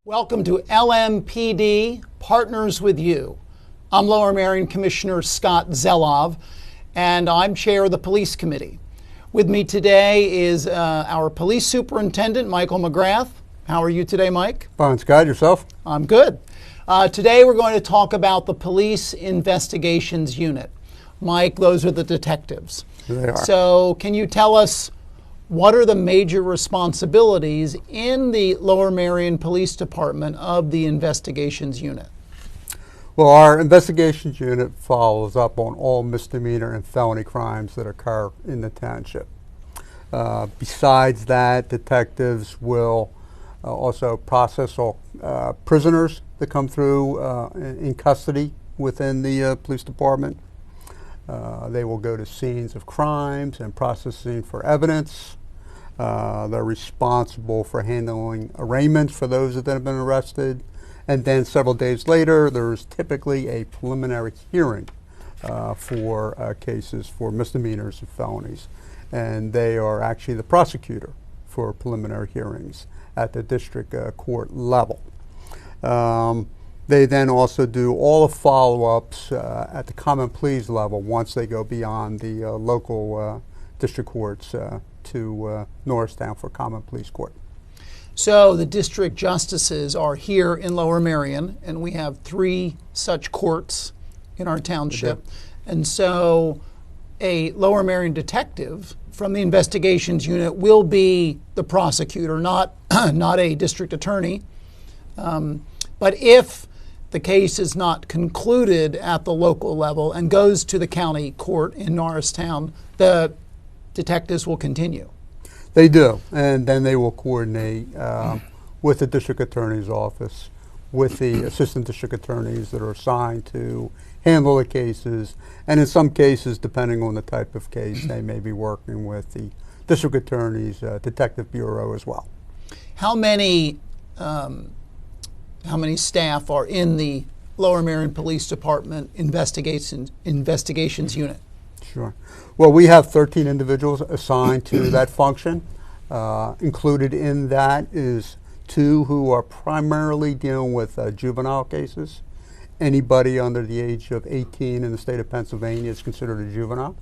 Welcome to LMPD Partners with You. I'm Lower Marion Commissioner Scott Zelov, and I'm chair of the Police Committee. With me today is our Police Superintendent Michael McGrath. How are you today, Mike? Fine, Scott. Yourself? I'm good. Today we're going to talk about the Police Investigations Unit. Mike, those are the detectives. They are. So can you tell us what are the major responsibilities in the Lower Marion Police Department of the Investigations Unit? Well, our Investigations Unit follows up on all misdemeanor and felony crimes that occur in the township. Besides that, detectives will also process all prisoners that come through in custody within the police department. They will go to scenes of crimes and processing for evidence. They're responsible for handling arraignments for those that have been arrested. And then several days later, there's typically a preliminary hearing for cases for misdemeanors and felonies. And they are actually the prosecutor for preliminary hearings at the district court level. They then also do all the follow-ups at the common pleas level once they go beyond the local district courts to Norristown for common pleas court. So the district justices are here in Lower Marion, and we have 3 such courts in our township. And so a Lower Marion detective from the investigations unit will be the prosecutor, not a district attorney. But if the case is not concluded at the local level and goes to the county court in Norristown, the detectives will continue. They do, and then they will coordinate with the district attorney's office, with the assistant district attorneys that are assigned to handle the cases, and in some cases, depending on the type of case, they may be working with the district attorney's detective bureau as well. How many staff are in the Lower Marion Police Department investigations unit? Sure. Well, we have 13 individuals assigned to that function. Included in that is 2 who are primarily dealing with juvenile cases. Anybody under the age of 18 in the state of Pennsylvania is considered a juvenile.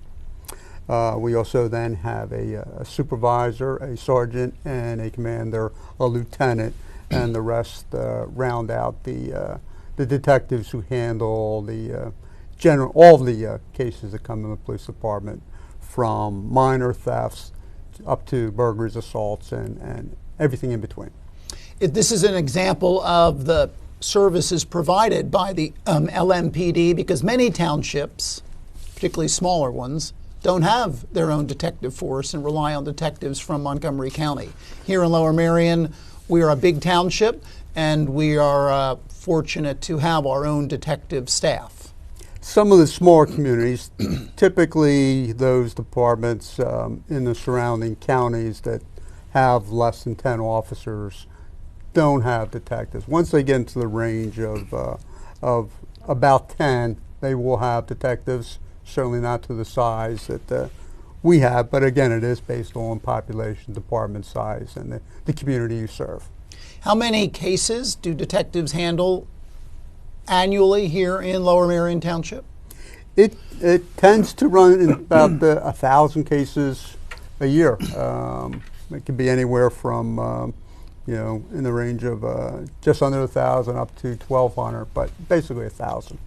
We also then have a supervisor, a sergeant, and a commander, a lieutenant, and the rest round out the detectives who handle all the cases that come in the police department, from minor thefts up to burglaries, assaults, and everything in between. This is an example of the services provided by the LMPD, because many townships, particularly smaller ones, don't have their own detective force and rely on detectives from Montgomery County. Here in Lower Marion, we are a big township, and we are fortunate to have our own detective staff. Some of the smaller communities, typically those departments in the surrounding counties that have less than 10 officers, don't have detectives. Once they get into the range of about 10, they will have detectives, certainly not to the size that we have, but again, it is based on population, department size, and the community you serve. How many cases do detectives handle annually here in Lower Marion Township? It tends to run in about 1,000 cases a year. It can be anywhere from in the range of just under 1,000 up to 1,200, but basically 1,000.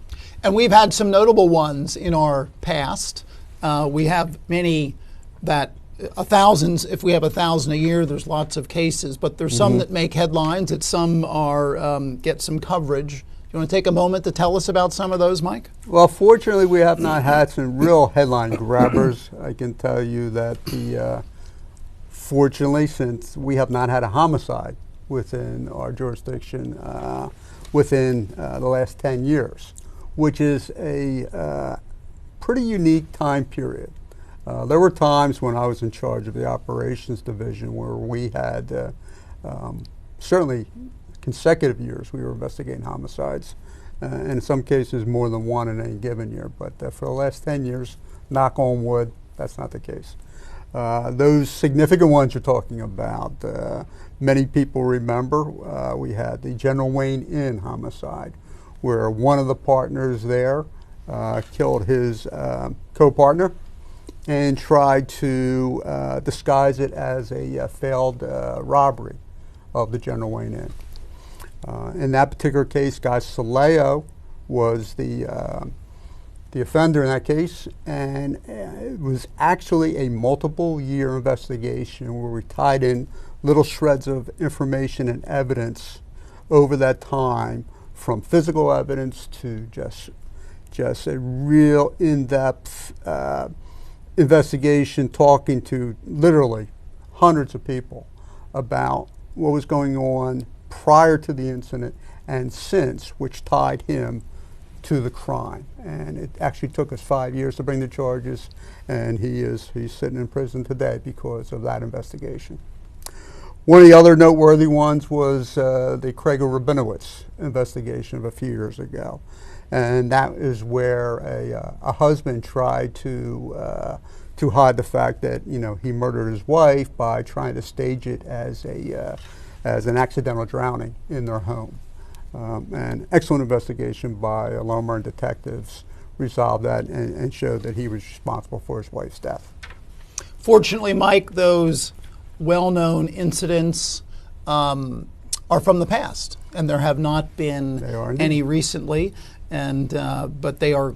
And we've had some notable ones in our past. We have many that 1,000. If we have 1,000 a year, there's lots of cases, but there's some that make headlines, that some are get some coverage. You want to take a moment to tell us about some of those, Mike? Well, fortunately, we have not had some real headline grabbers. I can tell you that fortunately, since we have not had a homicide within our jurisdiction within the last 10 years, which is a pretty unique time period. There were times when I was in charge of the operations division where we had certainly consecutive years we were investigating homicides, and in some cases more than one in any given year. But for the last 10 years, knock on wood, that's not the case. Those significant ones you're talking about, many people remember, we had the General Wayne Inn homicide, where one of the partners there killed his co-partner and tried to disguise it as a failed robbery of the General Wayne Inn. In that particular case, Guy Saleo was the offender in that case, and it was actually a multiple-year investigation where we tied in little shreds of information and evidence over that time, from physical evidence to just a real in-depth investigation, talking to literally hundreds of people about what was going on prior to the incident and since, which tied him to the crime. And it actually took us 5 years to bring the charges, and he's sitting in prison today because of that investigation. One of the other noteworthy ones was the Craig Rabinowitz investigation of a few years ago. And that is where a husband tried to hide the fact that, you know, he murdered his wife by trying to stage it as an accidental drowning in their home. An excellent investigation by Lower detectives resolved that and showed that he was responsible for his wife's death. Fortunately, Mike, those well-known incidents are from the past, and there have not been any recently. And but they are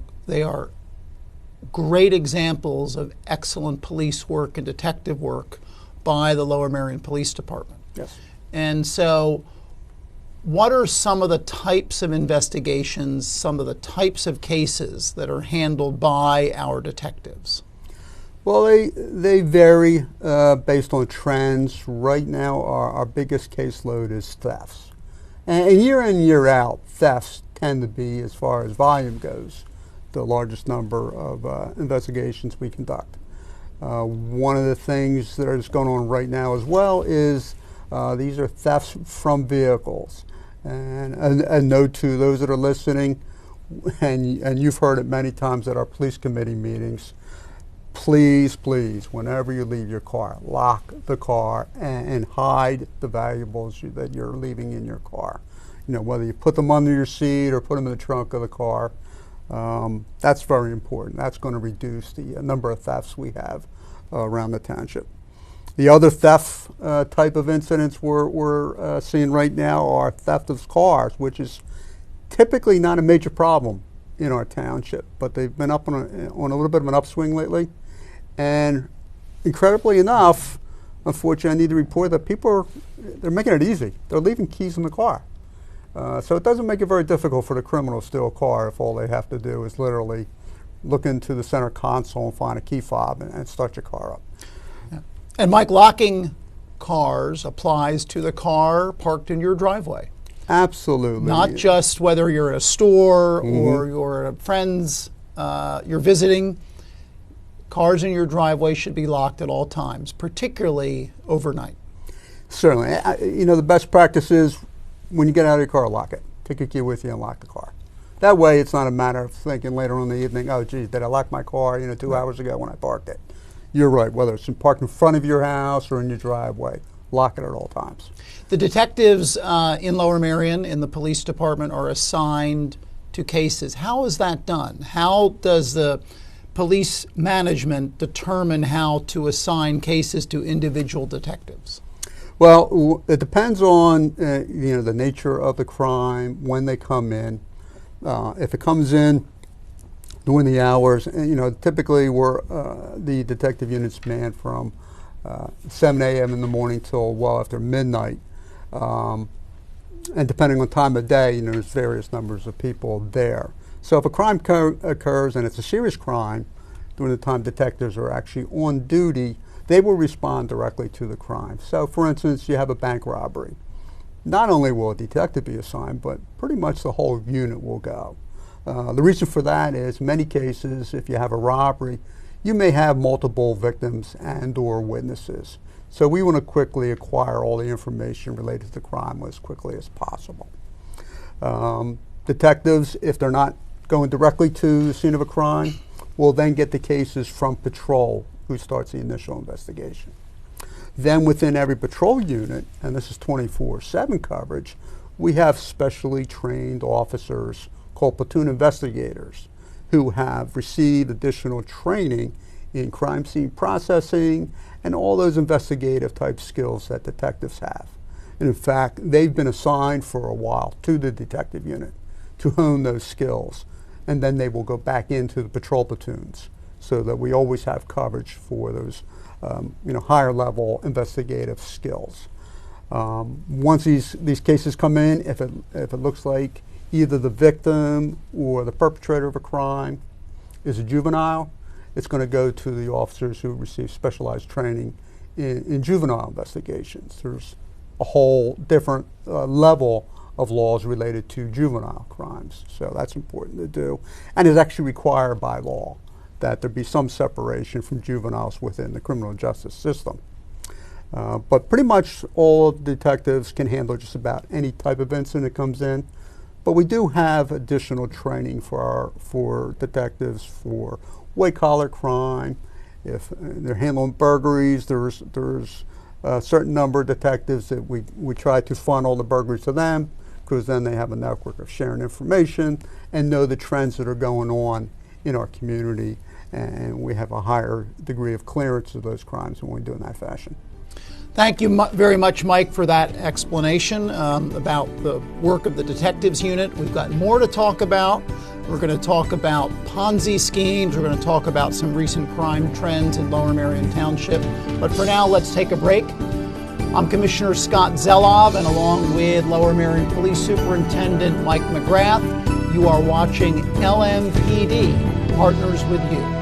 great examples of excellent police work and detective work by the Lower Marion Police Department. Yes. And so, what are some of the types of investigations, some of the types of cases that are handled by our detectives? Well, they vary based on trends. Right now, our biggest caseload is thefts. And year in, year out, thefts tend to be, as far as volume goes, the largest number of investigations we conduct. One of the things that is going on right now as well is these are thefts from vehicles. And a note to those that are listening, and you've heard it many times at our police committee meetings, please, please, whenever you leave your car, lock the car and hide the valuables that you're leaving in your car. You know, whether you put them under your seat or put them in the trunk of the car, that's very important. That's going to reduce the number of thefts we have around the township. The other theft type of incidents we're seeing right now are theft of cars, which is typically not a major problem in our township, but they've been up on a little bit of an upswing lately. And incredibly enough, unfortunately, I need to report that they're making it easy. They're leaving keys in the car. So it doesn't make it very difficult for the criminal to steal a car if all they have to do is literally look into the center console and find a key fob and start your car up. Yeah. And Mike, locking cars applies to the car parked in your driveway. Absolutely. Not just whether you're at a store or you're at friends, you're visiting. Cars in your driveway should be locked at all times, particularly overnight. Certainly. You know, the best practice is when you get out of your car, lock it. Take your key with you and lock the car. That way it's not a matter of thinking later on in the evening, oh, geez, did I lock my car 2 hours ago when I parked it? You're right. Whether it's parked in front of your house or in your driveway, lock it at all times. The detectives in Lower Marion in the police department are assigned to cases. How is that done? How does the police management determine how to assign cases to individual detectives? Well, it depends on the nature of the crime, when they come in. If it comes in during the hours, typically we're the detective unit's manned from 7 a.m. in the morning till well after midnight. And depending on time of day, there's various numbers of people there. So if a crime occurs and it's a serious crime, during the time detectives are actually on duty, they will respond directly to the crime. So for instance, you have a bank robbery. Not only will a detective be assigned, but pretty much the whole unit will go. The reason for that is many cases, if you have a robbery, you may have multiple victims and or witnesses. So we want to quickly acquire all the information related to the crime as quickly as possible. Detectives, if they're not going directly to the scene of a crime, will then get the cases from patrol who starts the initial investigation. Then within every patrol unit, and this is 24/7 coverage, we have specially trained officers called platoon investigators who have received additional training in crime scene processing and all those investigative type skills that detectives have. And in fact, they've been assigned for a while to the detective unit to hone those skills, and then they will go back into the patrol platoons so that we always have coverage for those higher level investigative skills. Once these cases come in, if it looks like either the victim or the perpetrator of a crime is a juvenile, it's going to go to the officers who receive specialized training in juvenile investigations. There's a whole different level of laws related to juvenile crimes, so that's important to do, and is actually required by law that there be some separation from juveniles within the criminal justice system. But pretty much all detectives can handle just about any type of incident that comes in. But we do have additional training for detectives for white collar crime. If they're handling burglaries, there's a certain number of detectives that we try to funnel the burglaries to them, because then they have a network of sharing information and know the trends that are going on in our community, and we have a higher degree of clearance of those crimes when we do in that fashion. Thank you very much, Mike, for that explanation about the work of the detectives unit. We've got more to talk about. We're going to talk about Ponzi schemes. We're going to talk about some recent crime trends in Lower Marion Township. But for now, let's take a break. I'm Commissioner Scott Zelov, and along with Lower Marion Police Superintendent Mike McGrath, you are watching LMPD, Partners with You.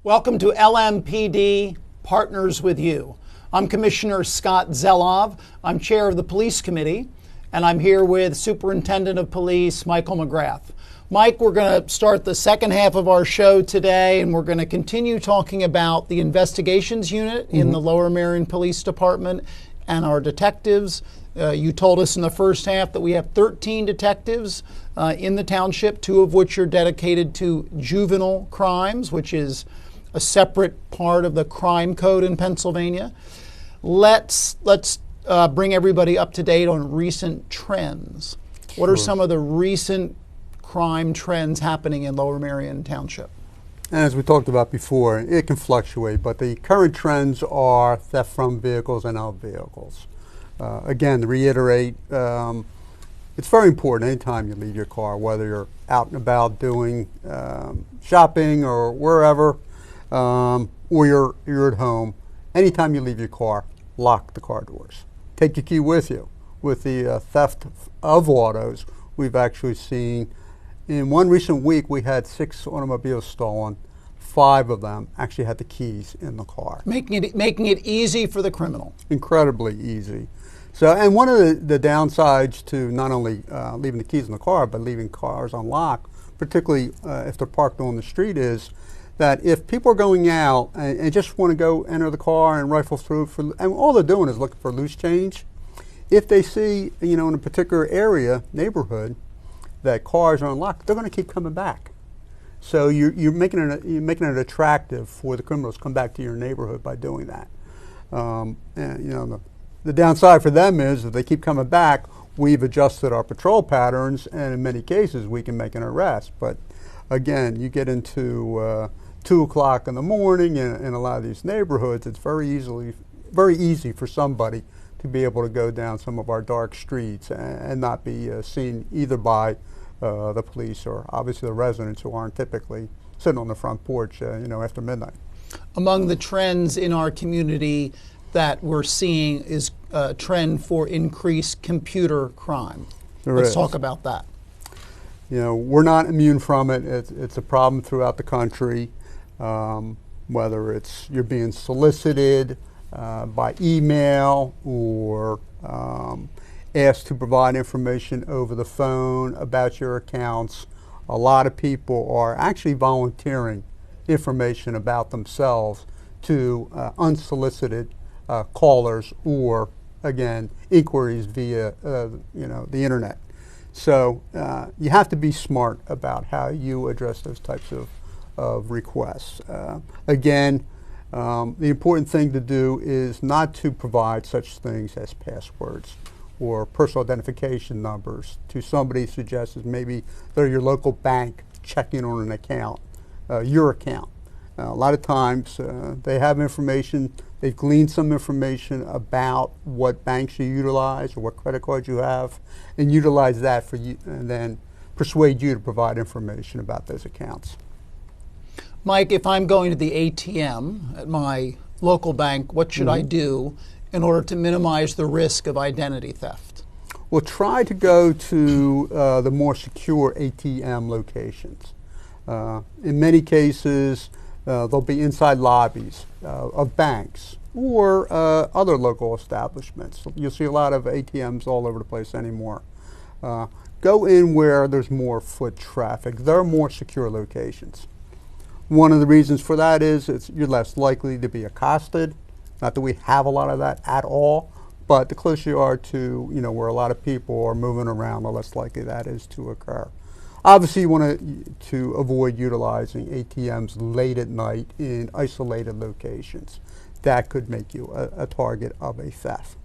Welcome to LMPD, Partners with You. I'm Commissioner Scott Zelov. I'm chair of the Police Committee, and I'm here with Superintendent of Police Michael McGrath. Mike, we're going to start the second half of our show today, and we're going to continue talking about the investigations unit in the Lower Marion Police Department and our detectives. You told us in the first half that we have 13 detectives in the township, 2 of which are dedicated to juvenile crimes, which is a separate part of the crime code in Pennsylvania. Let's bring everybody up to date on recent trends. What are some of the recent crime trends happening in Lower Marion Township? And as we talked about before, it can fluctuate, but the current trends are theft from vehicles and out vehicles. Again, to reiterate, it's very important anytime you leave your car, whether you're out and about doing shopping or wherever, or you're at home, anytime you leave your car, lock the car doors. Take your key with you. With the theft of autos, we've actually seen, in one recent week, we had 6 automobiles stolen. 5 of them actually had the keys in the car. Making it easy for the criminal. Incredibly easy. So, and one of the downsides to not only leaving the keys in the car, but leaving cars unlocked, particularly if they're parked on the street, is that if people are going out and just want to go enter the car and rifle through, and all they're doing is looking for loose change, if they see, in a particular area, neighborhood, that cars are unlocked, they're going to keep coming back. So you're making it attractive for the criminals to come back to your neighborhood by doing that. And the downside for them is if they keep coming back, we've adjusted our patrol patterns, and in many cases we can make an arrest. But again, you get into 2 o'clock in the morning in a lot of these neighborhoods, it's very easy for somebody to be able to go down some of our dark streets and not be seen either by the police or obviously the residents who aren't typically sitting on the front porch after midnight. Among the trends in our community that we're seeing is a trend for increased computer crime. Let's talk about that. We're not immune from it. It's a problem throughout the country, whether it's you're being solicited by email or asked to provide information over the phone about your accounts. A lot of people are actually volunteering information about themselves to unsolicited callers or, again, inquiries via the internet. So you have to be smart about how you address those types of requests. Again, the important thing to do is not to provide such things as passwords or personal identification numbers to somebody who suggests maybe they're your local bank checking on an account, your account. A lot of times they have information, they've gleaned some information about what banks you utilize or what credit cards you have, and utilize that for you, and then persuade you to provide information about those accounts. Mike, if I'm going to the ATM at my local bank, what should I do in order to minimize the risk of identity theft? Well, try to go to the more secure ATM locations. In many cases, there'll be inside lobbies of banks or other local establishments. You'll see a lot of ATMs all over the place anymore. Go in where there's more foot traffic. There are more secure locations. One of the reasons for that is you're less likely to be accosted. Not that we have a lot of that at all, but the closer you are to where a lot of people are moving around, the less likely that is to occur. Obviously, you want to avoid utilizing ATMs late at night in isolated locations. That could make you a target of a theft.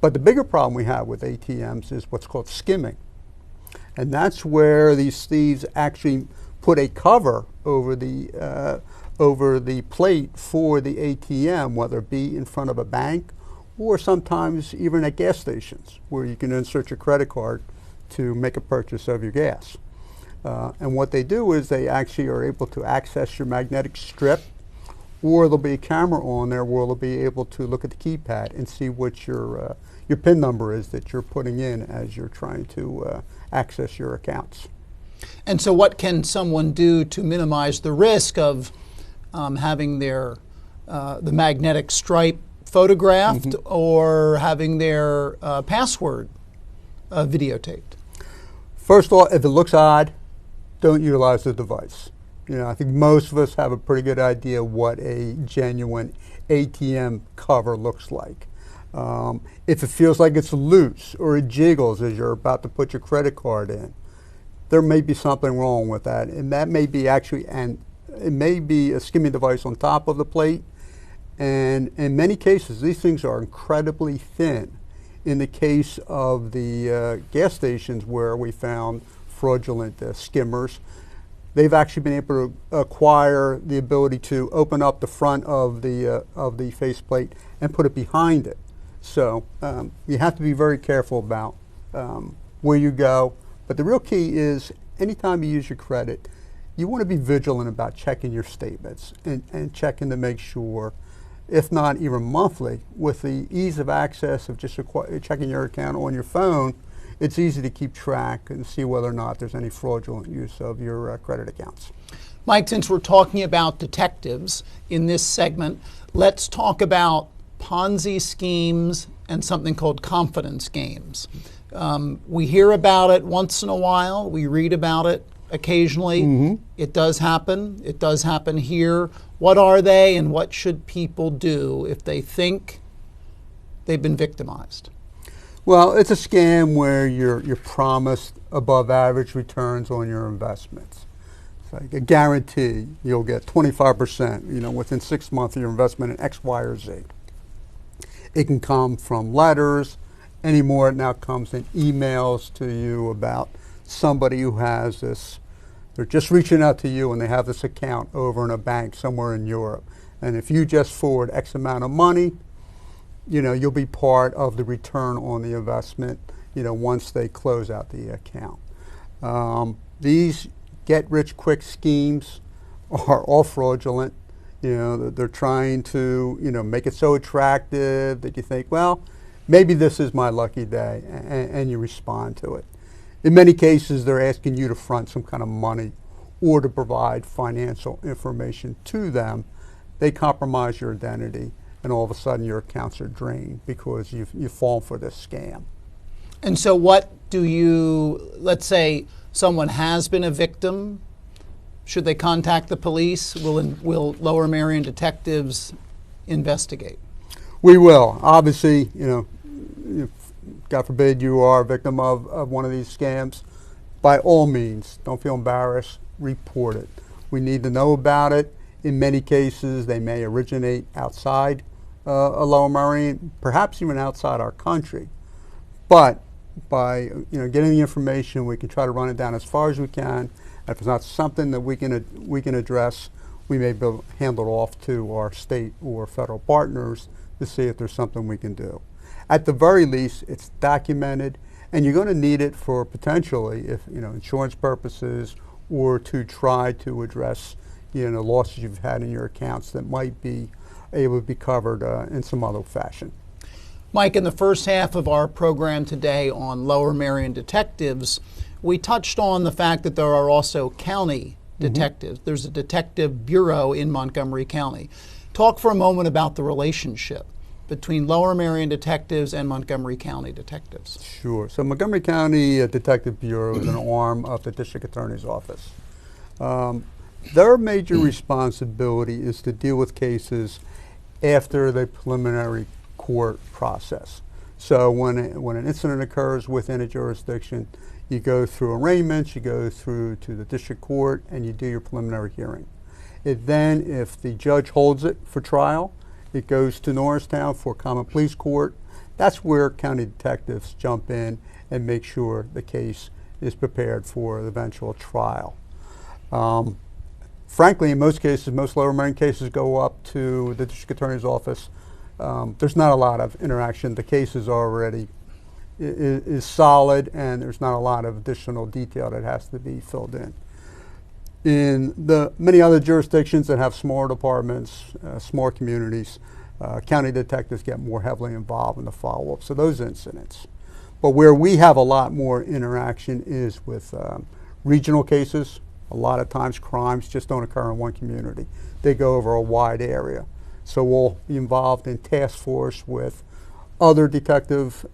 But the bigger problem we have with ATMs is what's called skimming. And that's where these thieves actually put a cover over the plate for the ATM, whether it be in front of a bank or sometimes even at gas stations where you can insert your credit card to make a purchase of your gas. And what they do is they actually are able to access your magnetic strip, or there'll be a camera on there where they'll be able to look at the keypad and see what your PIN number is that you're putting in as you're trying to access your accounts. And so what can someone do to minimize the risk of having their the magnetic stripe photographed or having their password videotaped? First of all, if it looks odd, don't utilize the device. I think most of us have a pretty good idea what a genuine ATM cover looks like. If it feels like it's loose or it jiggles as you're about to put your credit card in, there may be something wrong with that, and that may be it may be a skimming device on top of the plate. And in many cases, these things are incredibly thin. In the case of the gas stations where we found fraudulent skimmers, they've actually been able to acquire the ability to open up the front of the faceplate and put it behind it. So you have to be very careful about where you go. But the real key is anytime you use your credit, you want to be vigilant about checking your statements and checking to make sure, if not even monthly, with the ease of access of just checking your account on your phone, it's easy to keep track and see whether or not there's any fraudulent use of your credit accounts. Mike, since we're talking about detectives in this segment, let's talk about Ponzi schemes and something called confidence games. We hear about it once in a while. We read about it occasionally. It does happen. It does happen here. What are they, and what should people do if they think they've been victimized? Well, it's a scam where you're promised above average returns on your investments. It's like a guarantee you'll get 25%, within 6 months of your investment in X, Y, or Z. It can come from letters. Anymore, it now comes in emails to you about somebody who has this. They're just reaching out to you and they have this account over in a bank somewhere in Europe. And if you just forward X amount of money, you'll be part of the return on the investment, once they close out the account. These get-rich-quick schemes are all fraudulent. They're trying to, make it so attractive that you think, well, maybe this is my lucky day, and you respond to it. In many cases, they're asking you to front some kind of money or to provide financial information to them. They compromise your identity, and all of a sudden your accounts are drained because you've fallen for this scam. And so what do you, let's say someone has been a victim, should they contact the police? Will Lower Marion detectives investigate? We will. Obviously, if, God forbid you are a victim of one of these scams, by all means, don't feel embarrassed, report it. We need to know about it. In many cases, they may originate outside Lower Marion, perhaps even outside our country. But by getting the information, we can try to run it down as far as we can. If it's not something that we can address, we may be able to hand it off to our state or federal partners to see if there's something we can do. At the very least, it's documented, and you're going to need it for potentially, if insurance purposes, or to try to address losses you've had in your accounts that might be able to be covered in some other fashion. Mike, in the first half of our program today on Lower Marion detectives, we touched on the fact that there are also county detectives. There's a detective bureau in Montgomery County. Talk for a moment about the relationship between Lower Marion detectives and Montgomery County detectives. Sure. So Montgomery County Detective Bureau is an arm of the District Attorney's Office. Their major responsibility is to deal with cases after the preliminary court process. So when an incident occurs within a jurisdiction, you go through arraignments, you go through to the district court, and you do your preliminary hearing. Then, if the judge holds it for trial, it goes to Norristown for common pleas court. That's where county detectives jump in and make sure the case is prepared for the eventual trial. Frankly, in most cases, most Lower Marion cases go up to the district attorney's office. There's not a lot of interaction. The case is already is solid, and there's not a lot of additional detail that has to be filled in. In the many other jurisdictions that have smaller departments, smaller communities, county detectives get more heavily involved in the follow-ups of those incidents. But where we have a lot more interaction is with regional cases. A lot of times crimes just don't occur in one community. They go over a wide area. So we'll be involved in task force with other detective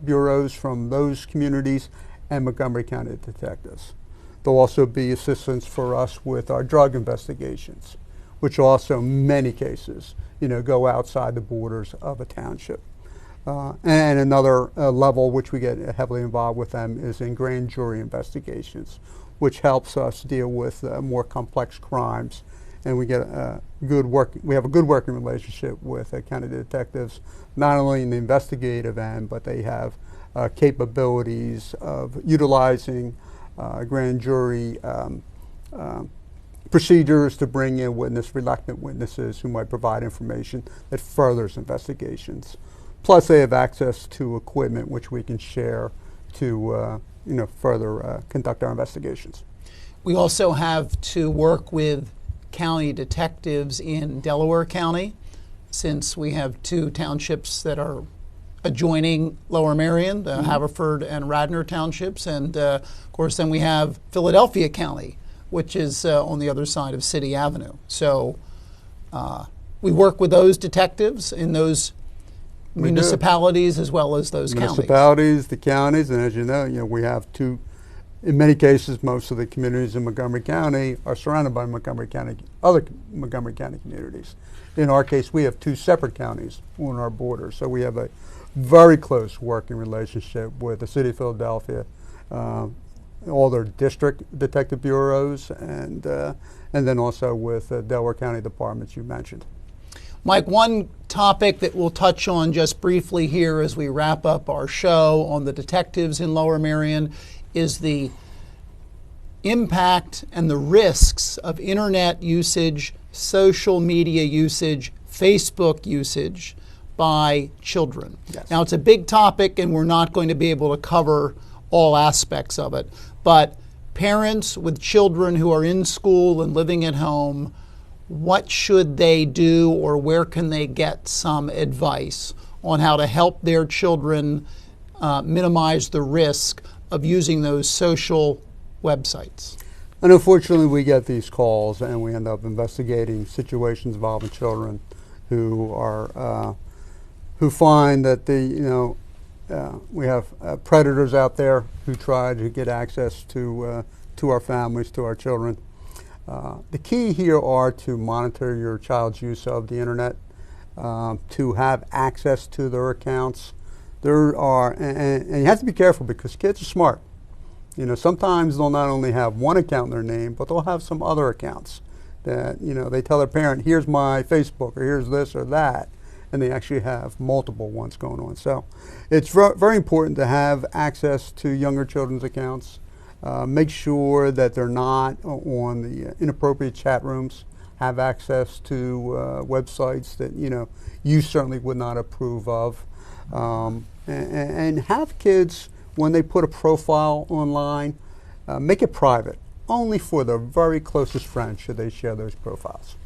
bureaus from those communities and Montgomery County detectives. There'll also be assistance for us with our drug investigations, which also in many cases, go outside the borders of a township. And another level which we get heavily involved with them is in grand jury investigations, which helps us deal with more complex crimes. And we get we have a good working relationship with county detectives, not only in the investigative end, but they have capabilities of utilizing grand jury procedures to bring in reluctant witnesses who might provide information that furthers investigations. Plus, they have access to equipment which we can share to further conduct our investigations. We also have to work with county detectives in Delaware County, since we have two townships that are adjoining Lower Marion, Haverford and Radnor townships, and of course then we have Philadelphia County, which is on the other side of City Avenue. So we work with those detectives in those municipalities as well as those counties. Municipalities, the counties, and as you know, we have two. In many cases, most of the communities in Montgomery County are surrounded by other Montgomery County communities. In our case, we have two separate counties on our border, so we have a very close working relationship with the City of Philadelphia, all their district detective bureaus, and then also with Delaware County departments you mentioned. Mike, one topic that we'll touch on just briefly here as we wrap up our show on the detectives in Lower Marion is the impact and the risks of internet usage, social media usage, Facebook usage by children. Yes. Now, it's a big topic, and we're not going to be able to cover all aspects of it, but parents with children who are in school and living at home, what should they do, or where can they get some advice on how to help their children minimize the risk of using those social websites? And unfortunately, we get these calls, and we end up investigating situations involving children who are who find that we have predators out there who try to get access to our families, to our children. The key here are to monitor your child's use of the internet, to have access to their accounts. There are, and you have to be careful because kids are smart. You know, sometimes they'll not only have one account in their name, but they'll have some other accounts that, you know, they tell their parent, here's my Facebook, or here's this or that, and they actually have multiple ones going on. So it's very important to have access to younger children's accounts. Make sure that they're not on the inappropriate chat rooms, have access to websites that, you know, you certainly would not approve of. And have kids, when they put a profile online, make it private, only for their very closest friends should they share those profiles.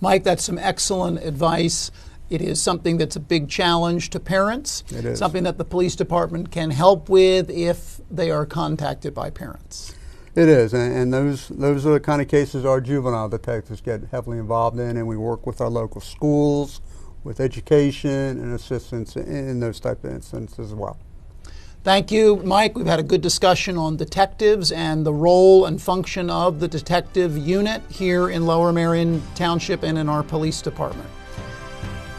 Mike, that's some excellent advice. It is something that's a big challenge to parents. It is. Something that the police department can help with if they are contacted by parents. It is, and those are the kind of cases our juvenile detectives get heavily involved in, and we work with our local schools, with education and assistance in those type of instances as well. Thank you, Mike. We've had a good discussion on detectives and the role and function of the detective unit here in Lower Marion Township and in our police department.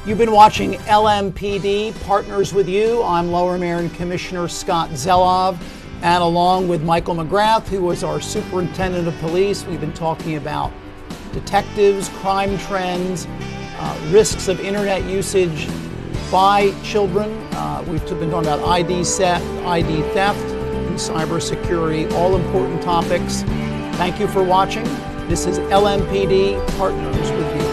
You've been watching LMPD Partners with You. I'm Lower Marion Commissioner Scott Zelov, and along with Michael McGrath, who was our Superintendent of Police, we've been talking about detectives, crime trends, risks of internet usage by children. We've been talking about ID theft, and cybersecurity, all important topics. Thank you for watching. This is LMPD Partners with You.